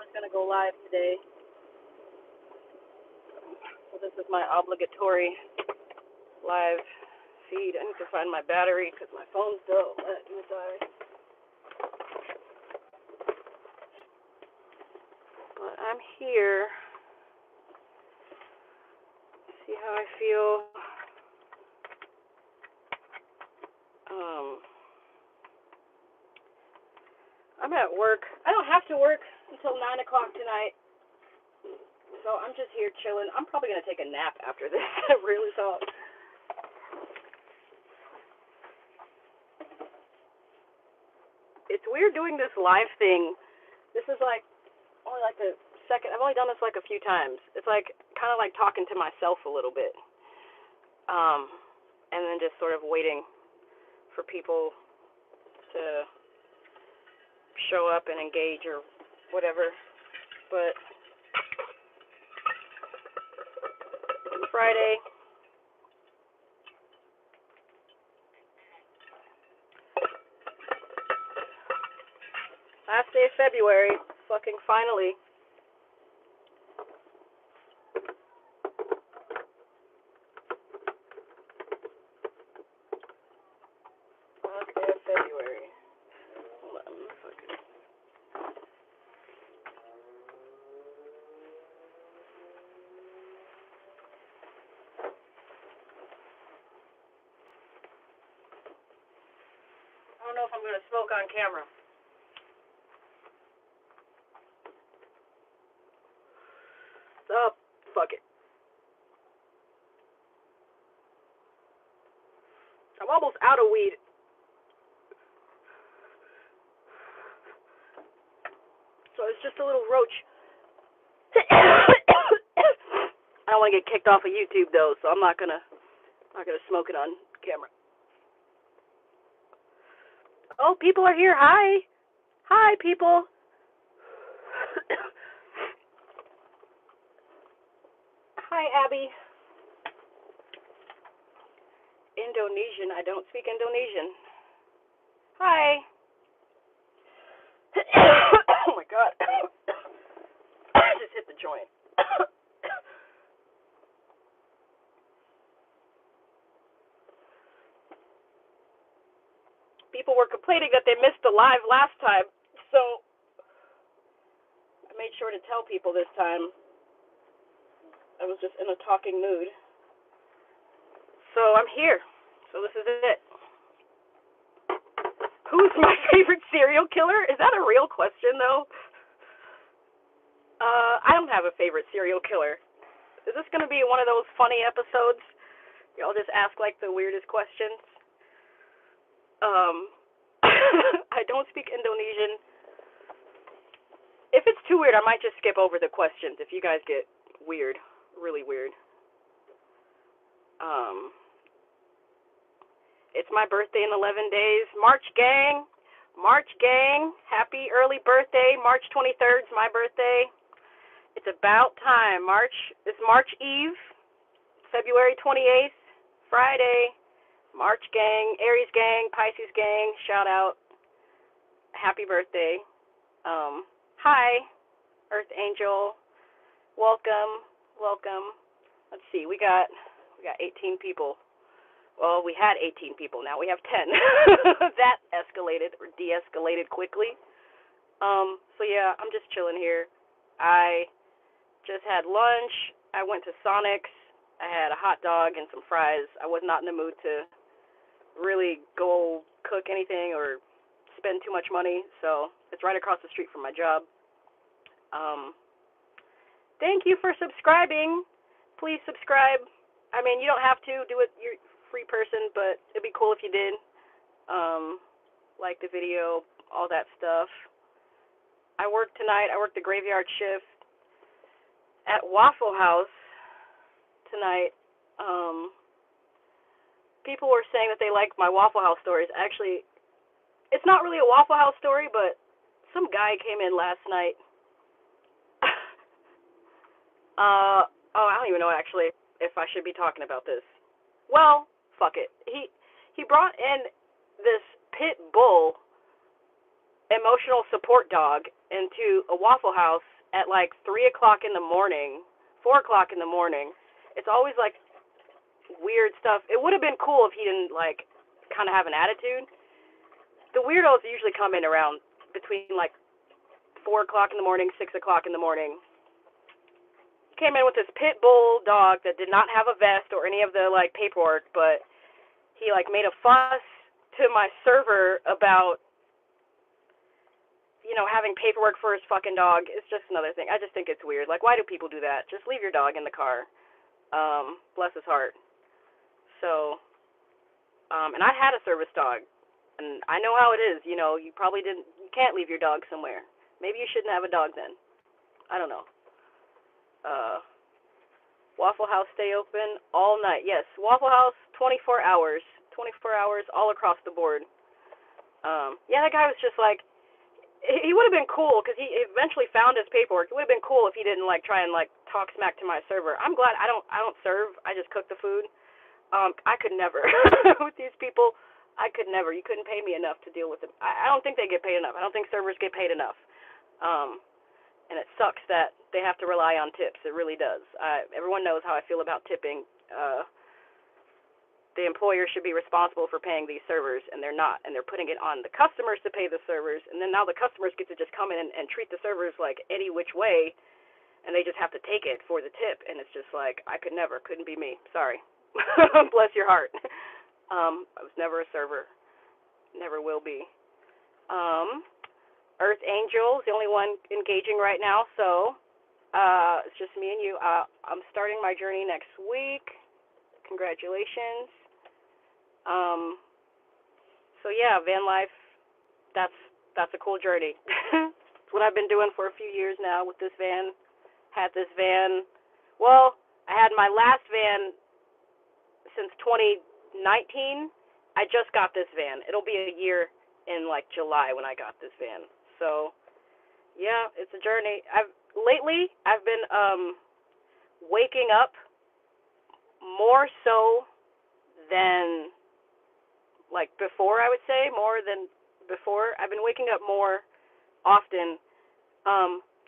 was going to go live today, so this is my obligatory live feed. I need to find my battery because my phone's still letting it die. But I'm here. See how I feel. I'm at work. I don't have to work until 9 o'clock tonight. So I'm just here chilling. I'm probably going to take a nap after this. I really thought. It's weird doing this live thing. This is like only like the second. I've only done this like a few times. It's like kind of like talking to myself a little bit. And then just sort of waiting for people to show up and engage or whatever. But it's Friday. Last day of February. Fucking finally. Last day of February. Hold on, fucking. I don't know if I'm going to smoke on camera. Oh, fuck it. I'm almost out of weed. So it's just a little roach. I don't want to get kicked off of YouTube though, so I'm not gonna smoke it on camera. Oh, people are here. Hi. Hi, people. Hi, Abby. Indonesian. I don't speak Indonesian. Hi. Oh my god. I just hit the joint. People were complaining that they missed the live last time, so I made sure to tell people this time. I was just in a talking mood. So I'm here. So this is it. Who's my favorite serial killer? Is that a real question, though? I don't have a favorite serial killer. Is this going to be one of those funny episodes? Y'all just ask, like, the weirdest questions? I don't speak Indonesian. If it's too weird, I might just skip over the questions if you guys get weird, really weird. It's my birthday in 11 days. March gang. Happy early birthday. March 23rd is my birthday. It's about time. It's March Eve, February 28th, Friday. March gang, Aries gang, Pisces gang, shout out. Happy birthday. Hi, Earth Angel. Welcome. Let's see, we got 18 people. Well, we had 18 people, now we have 10. That escalated or de-escalated quickly. So yeah, I'm just chilling here. I just had lunch. I went to Sonic's. I had a hot dog and some fries. I was not in the mood to really go cook anything or spend too much money, so it's right across the street from my job. Thank you for subscribing. Please subscribe. I mean, you don't have to do it. You're a free person, but it'd be cool if you did. Like the video, all that stuff. I work tonight. I work the graveyard shift at Waffle House tonight. People were saying that they liked my Waffle House stories. Actually, it's not really a Waffle House story, but some guy came in last night. I don't even know actually if I should be talking about this. Well, fuck it. He brought in this pit bull emotional support dog into a Waffle House at like 3 o'clock in the morning, 4 o'clock in the morning. It's always like weird stuff. It would have been cool if he didn't like kind of have an attitude. The weirdos usually come in around between like 4 o'clock in the morning, 6 o'clock in the morning. Came in with this pit bull dog that did not have a vest or any of the like paperwork, but he like made a fuss to my server about, you know, having paperwork for his fucking dog. It's just another thing. I just think it's weird. Like, why do people do that? Just leave your dog in the car. Bless his heart. So, and I had a service dog, and I know how it is. You know, you can't leave your dog somewhere. Maybe you shouldn't have a dog then. I don't know. Waffle House stay open all night. Yes, Waffle House 24 hours. 24 hours all across the board. Yeah, that guy was just like, he would have been cool because he eventually found his paperwork. It would have been cool if he didn't like try and like talk smack to my server. I'm glad I don't serve. I just cook the food. I could never with these people. I could never. You couldn't pay me enough to deal with them. I don't think they get paid enough. I don't think servers get paid enough. And it sucks that they have to rely on tips. It really does. Everyone knows how I feel about tipping. The employer should be responsible for paying these servers, and they're not. And they're putting it on the customers to pay the servers. And then now the customers get to just come in and treat the servers like any which way, and they just have to take it for the tip. And it's just like, I couldn't be me. Sorry. Bless your heart. I was never a server. Never will be. Earth Angel is the only one engaging right now, so it's just me and you. I'm starting my journey next week. Congratulations. So yeah, Vanlife, that's a cool journey. It's what I've been doing for a few years now with this van. Had this van, well, I had my last van since 2019. I just got this van. It'll be a year in like July when I got this van. So yeah, it's a journey. Lately I've been waking up more so than like before, I would say, more than before. I've been waking up more often,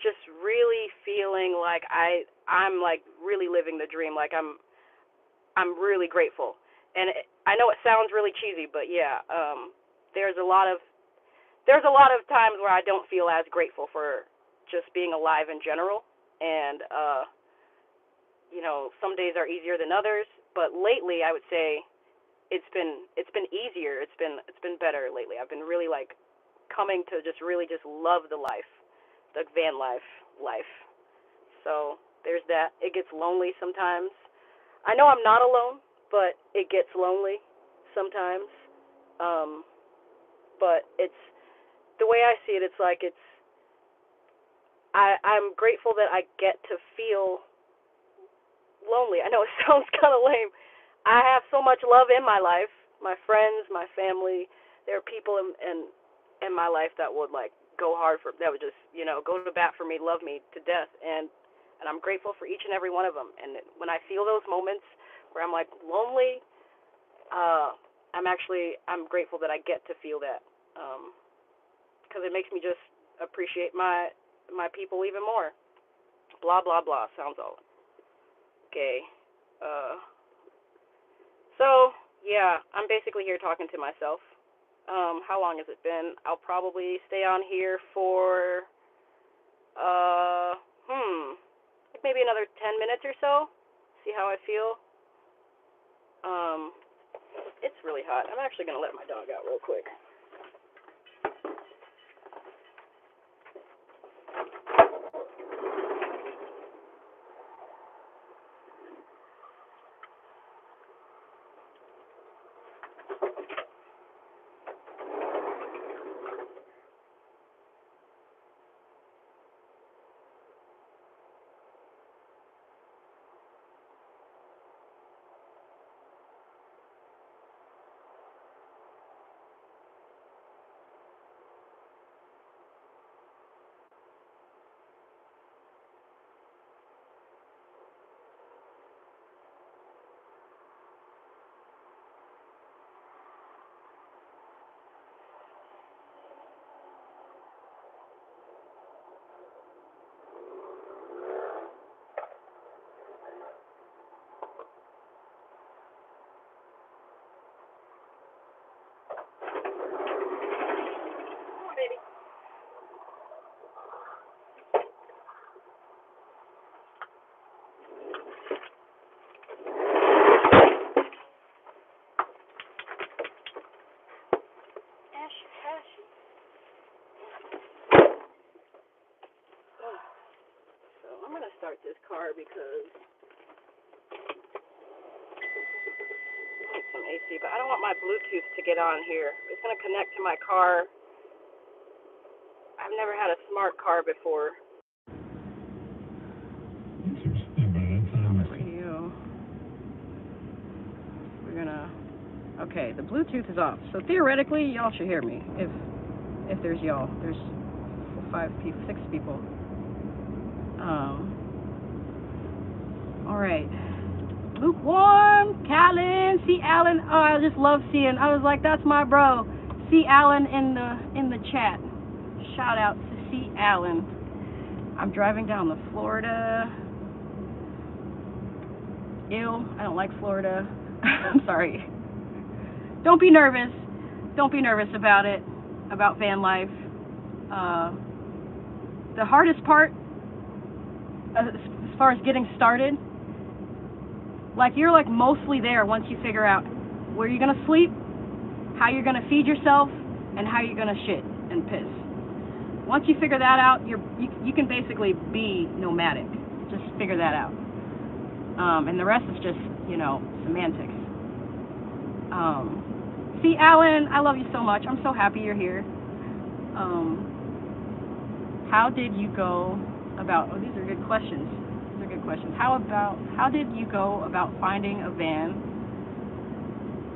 just really feeling like I'm like really living the dream. Like I'm really grateful. And I know it sounds really cheesy, but yeah, there's a lot of times where I don't feel as grateful for just being alive in general. And you know, some days are easier than others, but lately I would say it's been easier. It's been better lately. I've been really like coming to just really just love the life, the van life. So there's that. It gets lonely sometimes. I know I'm not alone, but it gets lonely sometimes. But it's the way I see it. It's like I'm grateful that I get to feel lonely. I know it sounds kind of lame. I have so much love in my life, my friends, my family. There are people in my life that would like go hard for, that would just, you know, go to bat for me, love me to death, and I'm grateful for each and every one of them. And when I feel those moments where I'm like lonely, I'm grateful that I get to feel that, because it makes me just appreciate my people even more. Blah blah blah. Sounds all okay. So yeah, I'm basically here talking to myself. How long has it been? I'll probably stay on here for like maybe another 10 minutes or so. See how I feel. It's really hot. I'm actually gonna let my dog out real quick. start this car because I need some AC, but I don't want my Bluetooth to get on here. It's going to connect to my car. I've never had a smart car before. For you. We're going to... Okay, the Bluetooth is off. So theoretically, y'all should hear me. If there's y'all. There's 6 people. All right. Lukewarm, Callan, see Alan. Oh, I just love seeing. I was like, that's my bro. See Alan in the chat. Shout out to see Alan. I'm driving down to Florida. Ew, I don't like Florida. I'm sorry. Don't be nervous. Don't be nervous about it. About van life. The hardest part, as far as getting started, like you're like mostly there once you figure out where you're gonna sleep, how you're gonna feed yourself, and how you're gonna shit and piss. Once you figure that out, you can basically be nomadic. Just figure that out, and the rest is just, you know, semantics. See, Alan, I love you so much. I'm so happy you're here. How did you go about? Oh, these are good questions. These are good questions. How did you go about finding a van?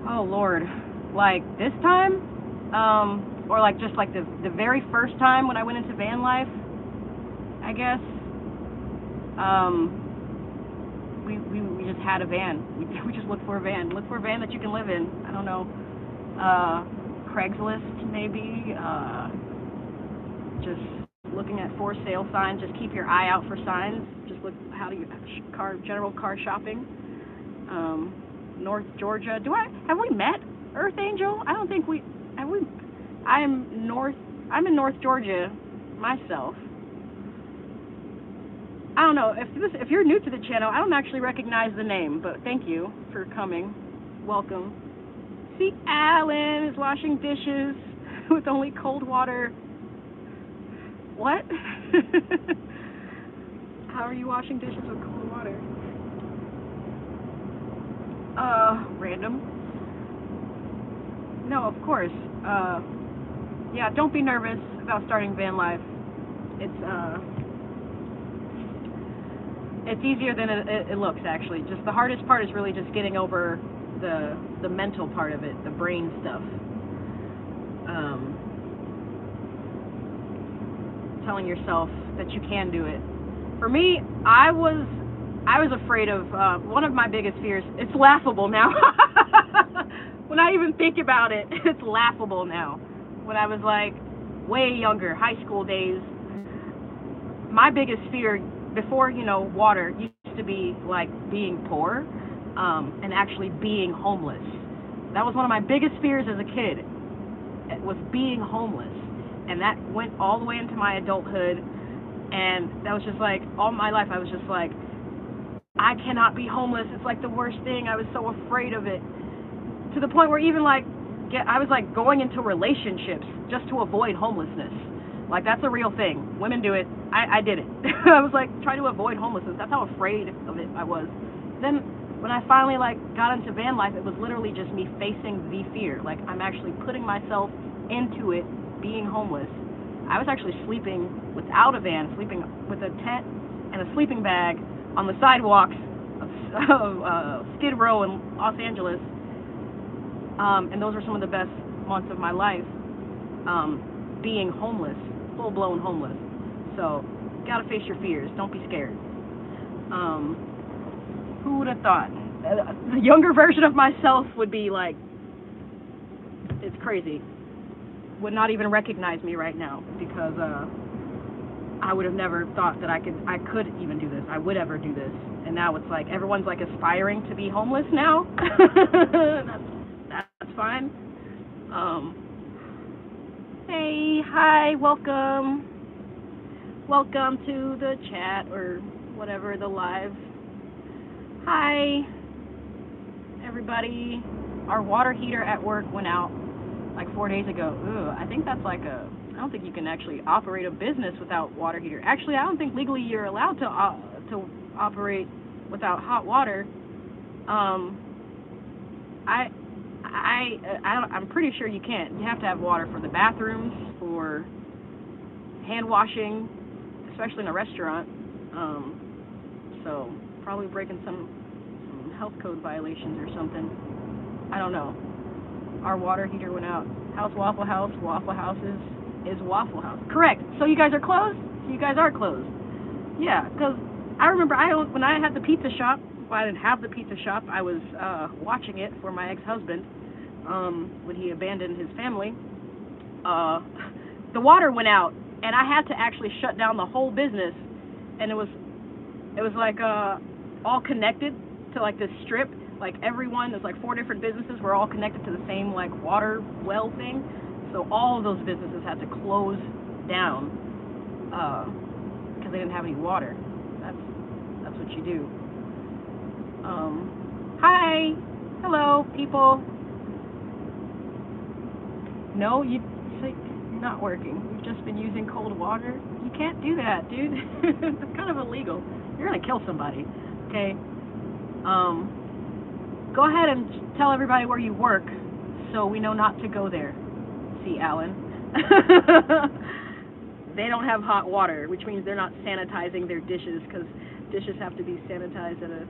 Oh Lord, like this time, or like just like the very first time when I went into van life, I guess. We just had a van. We just looked for a van. Look for a van that you can live in. I don't know. Craigslist maybe. Just looking at for sale signs. Just keep your eye out for signs. Just look general car shopping. North Georgia. Have we met, Earth Angel? I don't think we have. I'm in North Georgia myself. I don't know if you're new to the channel. I don't actually recognize the name, but thank you for coming. Welcome. See, Alan is washing dishes with only cold water. What? How are you washing dishes with cold water? Random. No, of course. Yeah, don't be nervous about starting van life. It's easier than it looks, actually. Just the hardest part is really just getting over the mental part of it, the brain stuff. Telling yourself that you can do it. For me, I was afraid of one of my biggest fears. It's laughable now. When I even think about it, it's laughable now. When I was like way younger, high school days, my biggest fear before, you know, water used to be like being poor, and actually being homeless. That was one of my biggest fears as a kid, was being homeless. And that went all the way into my adulthood, and that was just like, all my life I was just like, I cannot be homeless. It's like the worst thing. I was so afraid of it, to the point where even like, I was like going into relationships just to avoid homelessness. Like, that's a real thing. Women do it. I did it. I was like, trying to avoid homelessness. That's how afraid of it I was. Then when I finally like got into van life, it was literally just me facing the fear. Like, I'm actually putting myself into it, being homeless. I was actually sleeping without a van, sleeping with a tent and a sleeping bag on the sidewalks of Skid Row in Los Angeles. And those were some of the best months of my life, being homeless, full-blown homeless. So, gotta face your fears. Don't be scared. Who would have thought? The younger version of myself would be like, it's crazy. Would not even recognize me right now, because I would have never thought that I could even do this. I would ever do this. And now it's like everyone's like aspiring to be homeless now. That's fine. Hey, hi, welcome. Welcome to the chat or whatever, the live. Hi, everybody. Our water heater at work went out like 4 days ago. Ugh, I think that's like I don't think you can actually operate a business without water heater. Actually, I don't think legally you're allowed to operate without hot water. Um, I'm pretty sure you can't. You have to have water for the bathrooms, for hand washing, especially in a restaurant. So probably breaking some health code violations or something. I don't know. Our water heater went out. House Waffle House, Waffle Houses is Waffle House. Correct. So you guys are closed? So you guys are closed. Yeah, because I remember when I had the pizza shop, well, I didn't have the pizza shop, I was watching it for my ex-husband when he abandoned his family. The water went out, and I had to actually shut down the whole business, and it was like all connected to like this strip. Like everyone, there's like 4 different businesses were all connected to the same like water well thing. So all of those businesses had to close down because they didn't have any water. That's what you do. Hi, hello, people. No, you're not working. You've just been using cold water. You can't do that, dude. It's kind of illegal. You're gonna kill somebody. Okay. Go ahead and tell everybody where you work, so we know not to go there. See, Alan. They don't have hot water, which means they're not sanitizing their dishes, because dishes have to be sanitized at a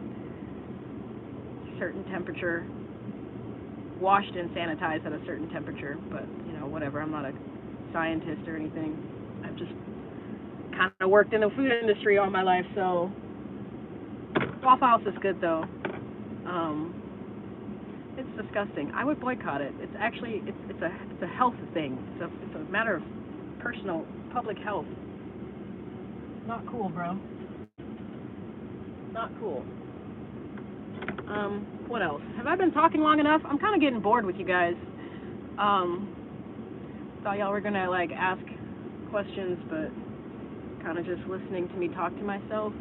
certain temperature, washed and sanitized at a certain temperature. But you know, whatever. I'm not a scientist or anything. I've just kind of worked in the food industry all my life, so Waffle House is good though. It's disgusting. I would boycott it. It's actually it's a health thing. It's a matter of personal public health. Not cool, bro. Not cool. What else? Have I been talking long enough? I'm kind of getting bored with you guys. Thought y'all were gonna like ask questions, but kind of just listening to me talk to myself.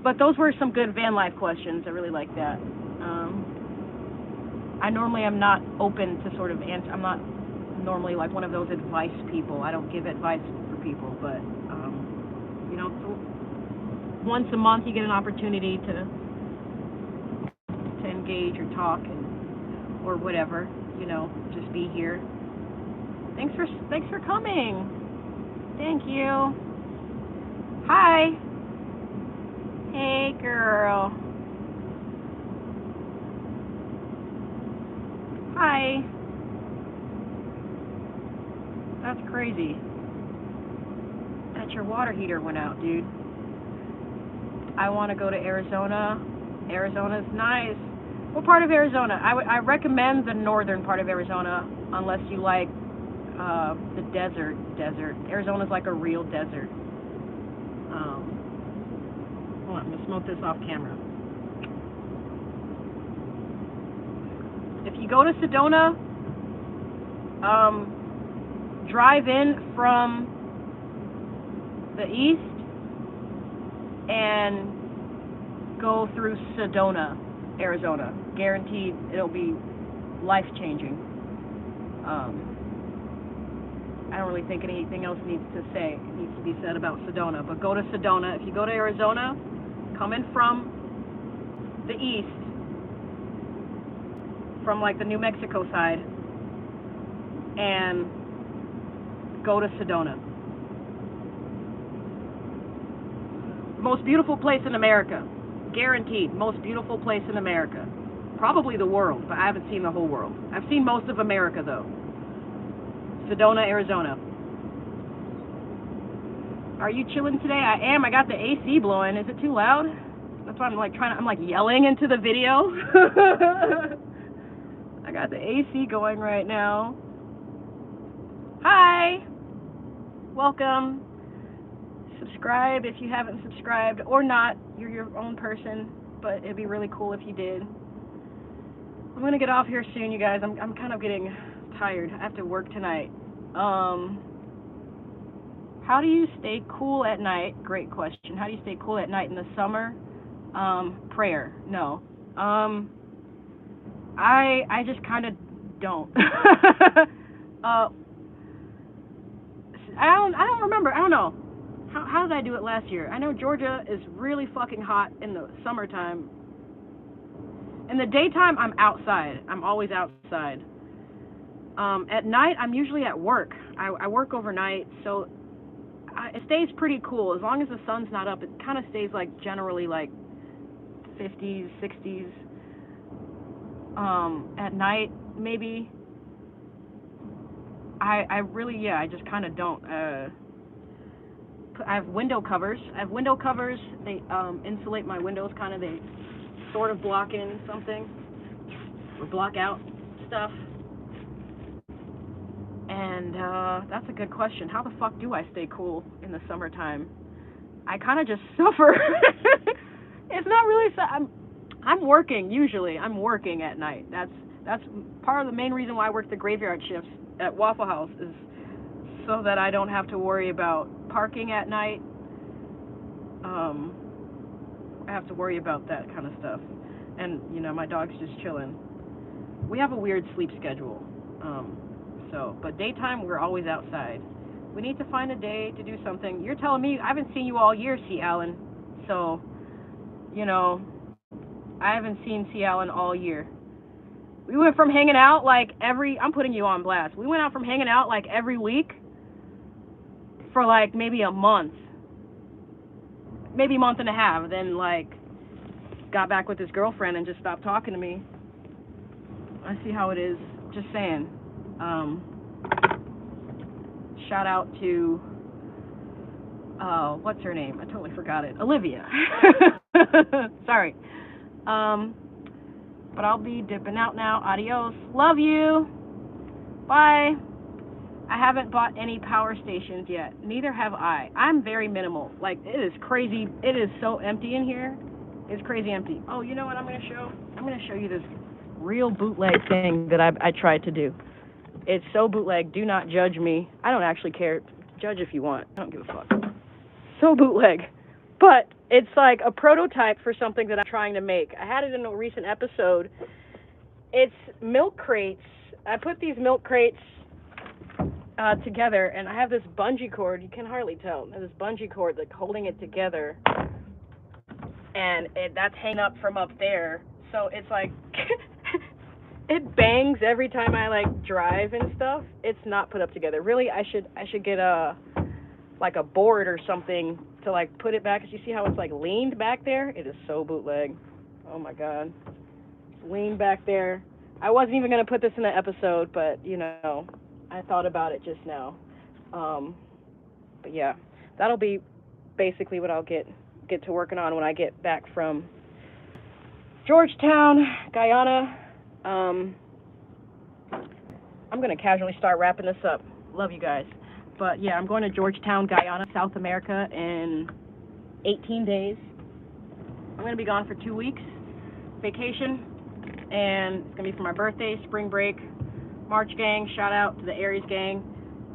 But those were some good van life questions. I really like that. I normally am not open to sort of answer. I'm not normally like one of those advice people. I don't give advice for people, but you know, once a month you get an opportunity to engage or talk or whatever. You know, just be here. Thanks for coming. Thank you. Hi. Hey, girl. Hi. That's crazy. That your water heater went out, dude. I want to go to Arizona. Arizona's nice. What part of Arizona? I recommend the northern part of Arizona, unless you like the desert. Arizona's like a real desert. Hold on, I'm gonna smoke this off camera. If you go to Sedona, drive in from the east and go through Sedona, Arizona. Guaranteed it'll be life-changing. I don't really think anything else needs to be said about Sedona, but go to Sedona. If you go to Arizona, come in from the east, from like the New Mexico side, and go to Sedona. The most beautiful place in America. Guaranteed, most beautiful place in America. Probably the world, but I haven't seen the whole world. I've seen most of America, though. Sedona, Arizona. Are you chilling today? I am. I got the AC blowing. Is it too loud? That's why I'm like yelling into the video. I got the AC going right now. Hi. Welcome. Subscribe if you haven't subscribed, or not. You're your own person, but it'd be really cool if you did. I'm gonna get off here soon, you guys. I'm kind of getting tired. I have to work tonight. How do you stay cool at night? Great question. How do you stay cool at night in the summer? Prayer. No. I just kind of don't. I don't remember. I don't know. How did I do it last year? I know Georgia is really fucking hot in the summertime. In the daytime, I'm outside. I'm always outside. At night, I'm usually at work. I work overnight, so it stays pretty cool. As long as the sun's not up, it kind of stays like generally like 50s, 60s. At night, maybe. I really, yeah, I just kind of don't. I have window covers. They insulate my windows, kind of. They sort of block in something or block out stuff. And that's a good question. How the fuck do I stay cool in the summertime? I kind of just suffer. It's not really. I'm working usually. I'm working at night. That's part of the main reason why I work the graveyard shifts at Waffle House, is so that I don't have to worry about parking at night. I have to worry about that kind of stuff. And, you know, my dog's just chilling. We have a weird sleep schedule. But daytime, we're always outside. We need to find a day to do something. You're telling me, I haven't seen you all year, C. Allen. So, you know, I haven't seen C. Allen all year. We went from hanging out like I'm putting you on blast. We went out from hanging out like every week for like maybe a month. Maybe a month and a half. Then like got back with his girlfriend and just stopped talking to me. I see how it is. Just saying. Shout out to what's her name? I totally forgot it. Olivia. Sorry. But I'll be dipping out now. Adios. Love you. Bye. I haven't bought any power stations yet. Neither have I. I'm very minimal. Like, it is crazy. It is so empty in here. It's crazy empty. Oh, you know what I'm going to show? I'm going to show you this real bootleg thing that I tried to do. It's so bootleg. Do not judge me. I don't actually care. Judge if you want. I don't give a fuck. So bootleg. But it's like a prototype for something that I'm trying to make. I had it in a recent episode. It's milk crates. I put these milk crates together, and I have this bungee cord. You can hardly tell. I have this bungee cord like holding it together, and that's hanging up from up there. So it's like it bangs every time I like drive and stuff. It's not put up together. Really, I should get a board or something to like put it back. Cause you see how it's like leaned back there? It is so bootleg. Oh my god, it's leaned back there. I wasn't even gonna put this in the episode, but you know, I thought about it just now. But yeah, that'll be basically what I'll get to working on when I get back from Georgetown, Guyana. I'm gonna casually start wrapping this up. Love you guys. But yeah, I'm going to Georgetown, Guyana, South America in 18 days. I'm going to be gone for 2 weeks, vacation, and it's going to be for my birthday, spring break, March gang, shout out to the Aries gang.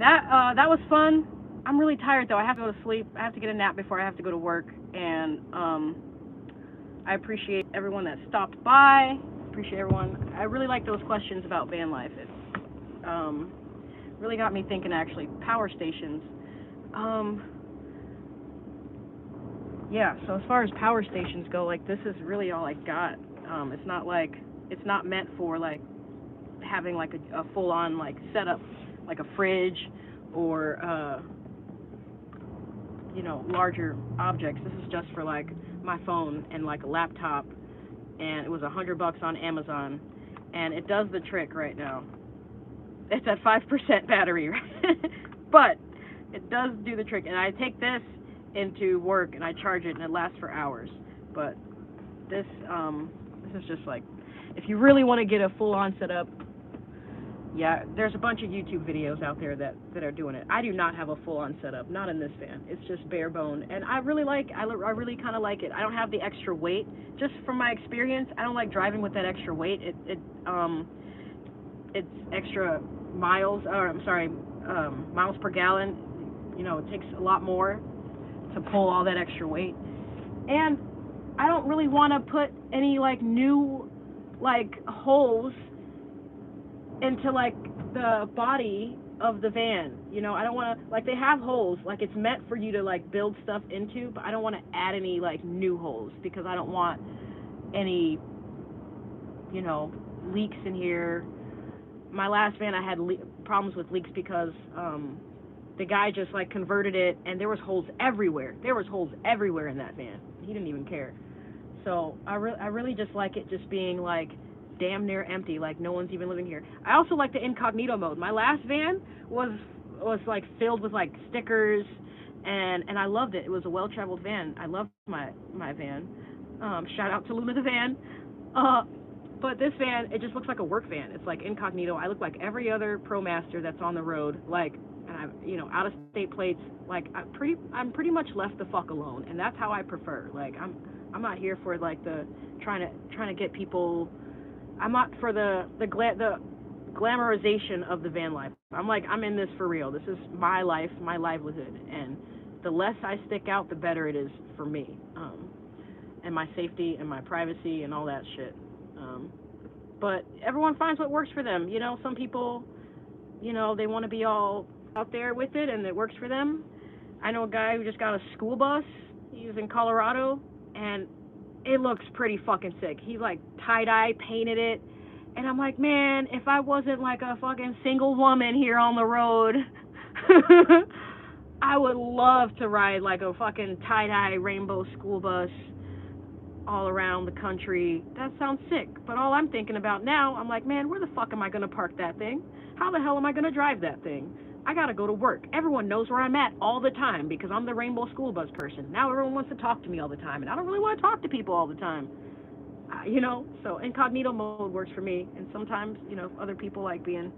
That was fun. I'm really tired though. I have to go to sleep. I have to get a nap before I have to go to work, and I appreciate everyone that stopped by. Appreciate everyone. I really like those questions about van life. It really got me thinking, actually. Power stations. Yeah, so as far as power stations go, like, this is really all I got. It's not meant for, like, having, like, a full-on, like, setup, like a fridge or, you know, larger objects. This is just for, like, my phone and, like, a laptop, and it was $100 on Amazon, and it does the trick right now. It's at 5% battery, but it does do the trick. And I take this into work and I charge it, and it lasts for hours. But this is just like, if you really want to get a full-on setup, yeah, there's a bunch of YouTube videos out there that are doing it. I do not have a full-on setup, not in this van. It's just bare bone, and I really really kind of like it. I don't have the extra weight. Just from my experience, I don't like driving with that extra weight. It's extra miles, miles per gallon. You know, it takes a lot more to pull all that extra weight. And I don't really want to put any, like, new, like, holes into, like, the body of the van. You know, I don't want to, like, they have holes, like it's meant for you to like build stuff into, but I don't want to add any like new holes because I don't want any, you know, leaks in here. My last van, I had problems with leaks because the guy just like converted it, and there was holes everywhere. There was holes everywhere in that van. He didn't even care. So I really just like it just being like damn near empty, like no one's even living here. I also like the incognito mode. My last van was like filled with like stickers, and I loved it. It was a well-traveled van. I loved my van. Shout out to Luna the van. Uh, but this van, it just looks like a work van. It's like incognito. I look like every other ProMaster that's on the road, like, and I, you know, out of state plates. Like I'm pretty much left the fuck alone, and that's how I prefer. Like I'm not here for like the trying to get people. I'm not for the glamorization of the van life. I'm like, I'm in this for real. This is my life, my livelihood, and the less I stick out, the better it is for me, and my safety and my privacy and all that shit. But everyone finds what works for them. You know, some people, you know, they want to be all out there with it, and it works for them. I know a guy who just got a school bus. He was in Colorado, and it looks pretty fucking sick. He like tie-dye painted it, and I'm like, man, if I wasn't like a fucking single woman here on the road, I would love to ride like a fucking tie-dye rainbow school bus all around the country. That sounds sick. But all I'm thinking about now, I'm like, man, where the fuck am I going to park that thing? How the hell am I going to drive that thing? I got to go to work. Everyone knows where I'm at all the time because I'm the rainbow school bus person. Now everyone wants to talk to me all the time, and I don't really want to talk to people all the time. You know, so incognito mode works for me, and sometimes, you know, other people like being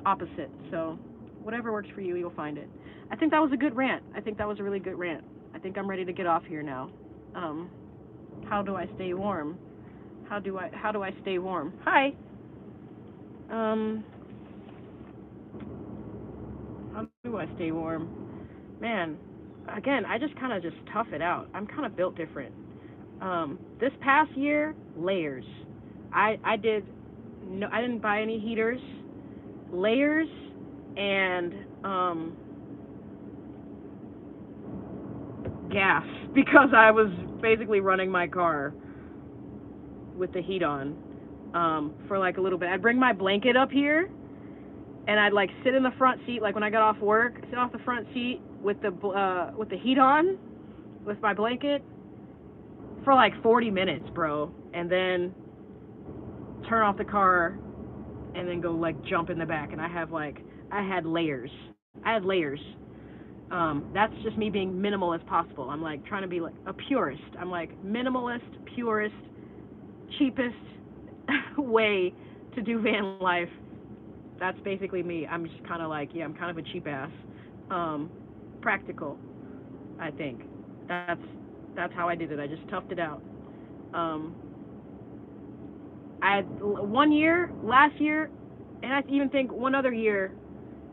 opposite. So whatever works for you, you'll find it. I think that was a good rant. I think that was a really good rant. I think I'm ready to get off here now. How do I stay warm? How do I stay warm? Hi. How do I stay warm? Man, again, I just kind of just tough it out. I'm kind of built different. This past year, layers. I didn't buy any heaters. Layers and gas because I was basically running my car with the heat on for like a little bit. I'd bring my blanket up here, and I'd like sit in the front seat, like when I got off work, sit off the front seat with the heat on, with my blanket for like 40 minutes, bro, and then turn off the car, and then go like jump in the back. And I had layers. That's just me being minimal as possible. I'm like trying to be like a purist. I'm like minimalist, purist, cheapest way to do van life. That's basically me. I'm just kind of like, yeah, I'm kind of a cheap ass. Practical, I think. That's how I did it. I just toughed it out. I had last year, and I even think one other year,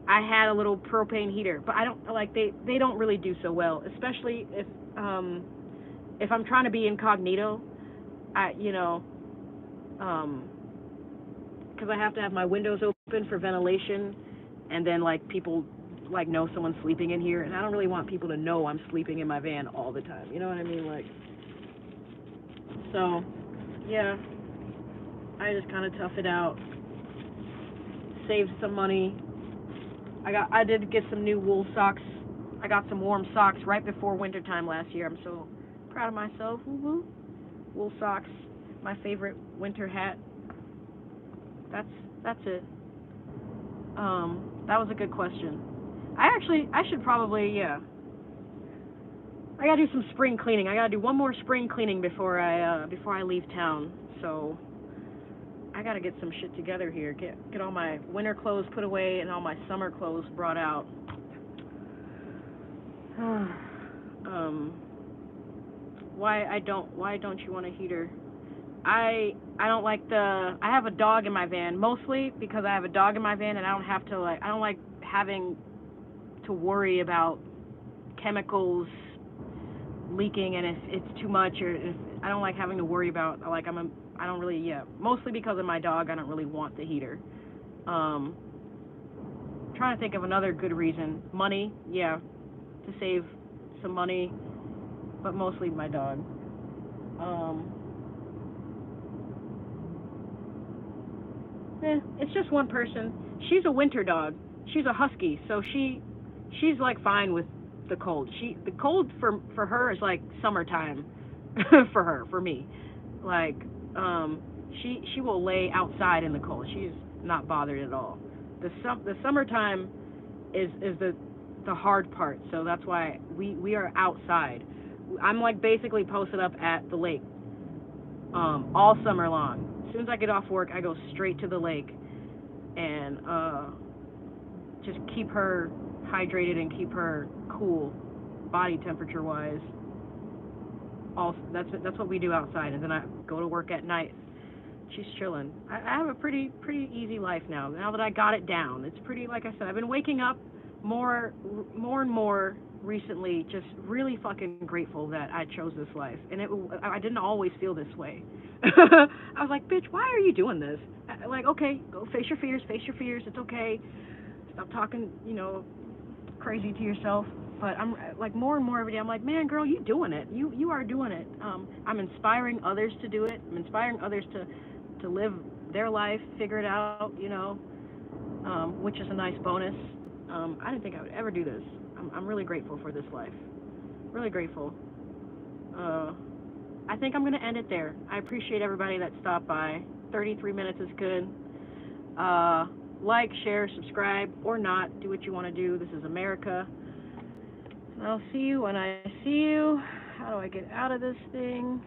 I had a little propane heater, but I don't like they don't really do so well, especially if I'm trying to be incognito. Because I have to have my windows open for ventilation, and then like people like know someone's sleeping in here, and I don't really want people to know I'm sleeping in my van all the time. You know what I mean? Like, so yeah, I just kind of tough it out, saved some money. I did get some new wool socks. I got some warm socks right before wintertime last year. I'm so proud of myself. Woo-hoo. Wool socks, my favorite winter hat. That's it. That was a good question. I should probably, yeah. I gotta do some spring cleaning. I gotta do one more spring cleaning before I leave town. So I gotta get some shit together here. Get all my winter clothes put away and all my summer clothes brought out. Why don't you want a heater? I don't like I have a dog in my van, mostly because I have a dog in my van, and I don't like having to worry about chemicals leaking, and if it's too much, or if I don't like having to worry about, like, I don't really, yeah, mostly because of my dog, I don't really want the heater. trying to think of another good reason. Money, yeah, to save some money, but mostly my dog. It's just one person. She's a winter dog. She's a husky, so she's like fine with the cold. The cold for her is like summertime for her, for me. Like she will lay outside in the cold. She's not bothered at all. The summertime is the hard part. So that's why we are outside. I'm like basically posted up at the lake all summer long. As soon as I get off work, I go straight to the lake and just keep her hydrated and keep her cool, body temperature wise. Also, that's what we do outside, and then I go to work at night. She's chilling. I have a pretty easy life now. Now that I got it down, it's pretty. Like I said, I've been waking up more and more recently. Just really fucking grateful that I chose this life, and I didn't always feel this way. I was like, bitch, why are you doing this? Like, okay, go face your fears. Face your fears. It's okay. Stop talking, crazy to yourself. But I'm like more and more every day. I'm like, man, girl, you doing it. You are doing it. I'm inspiring others to do it. I'm inspiring others to live their life, figure it out. Which is a nice bonus. I didn't think I would ever do this. I'm really grateful for this life. Really grateful. I think I'm gonna end it there. I appreciate everybody that stopped by. 33 minutes is good. Like, share, subscribe, or not. Do what you want to do. This is America. And I'll see you when I see you. How do I get out of this thing?